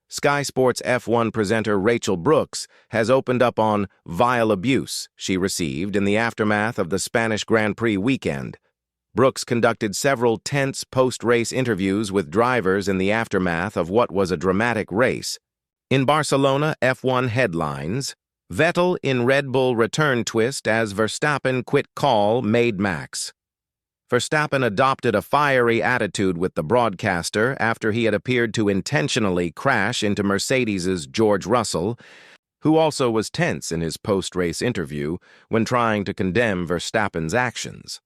Sky Sports F1 presenter Rachel Brooks has opened up on vile abuse she received in the aftermath of the Spanish Grand Prix weekend. Brooks conducted several tense post-race interviews with drivers in the aftermath of what was a dramatic race. In Barcelona, F1 headlines, Vettel in Red Bull return twist as Verstappen quit call made Max. Verstappen adopted a fiery attitude with the broadcaster after he had appeared to intentionally crash into Mercedes's George Russell, who also was tense in his post-race interview when trying to condemn Verstappen's actions.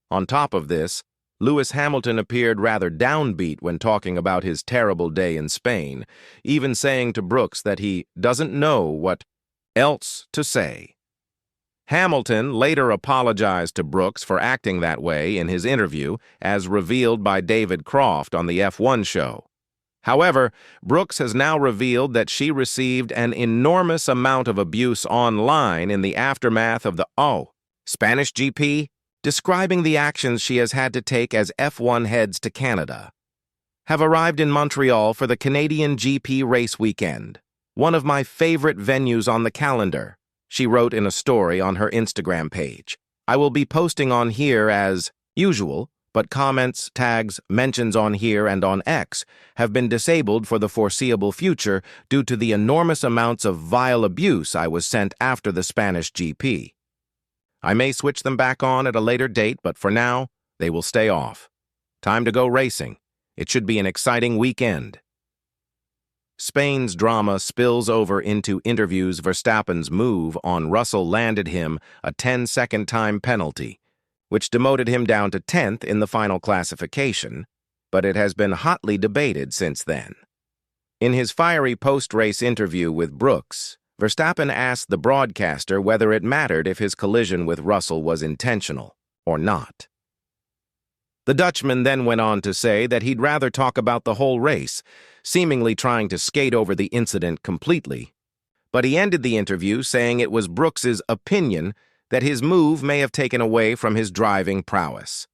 On top of this, Lewis Hamilton appeared rather downbeat when talking about his terrible day in Spain, even saying to Brooks that he doesn't know what else to say. Hamilton later apologized to Brooks for acting that way in his interview, as revealed by David Croft on the F1 show. However, Brooks has now revealed that she received an enormous amount of abuse online in the aftermath of the Spanish GP, describing the actions she has had to take as F1 heads to Canada. Have arrived in Montreal for the Canadian GP race weekend, one of my favorite venues on the calendar, she wrote in a story on her Instagram page. I will be posting on here as usual, but comments, tags, mentions on here and on X have been disabled for the foreseeable future due to the enormous amounts of vile abuse I was sent after the Spanish GP. I may switch them back on at a later date, but for now, they will stay off. Time to go racing. It should be an exciting weekend. Spain's drama spills over into interviews. Verstappen's move on Russell landed him a 10-second time penalty, which demoted him down to 10th in the final classification, but it has been hotly debated since then. In his fiery post-race interview with Brooks, Verstappen asked the broadcaster whether it mattered if his collision with Russell was intentional or not. The Dutchman then went on to say that he'd rather talk about the whole race, seemingly trying to skate over the incident completely. But he ended the interview saying it was Brooks's opinion that his move may have taken away from his driving prowess.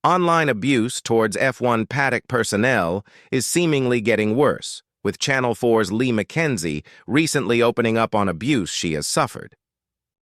Online abuse towards F1 paddock personnel is seemingly getting worse, with Channel 4's Lee McKenzie recently opening up on abuse she has suffered.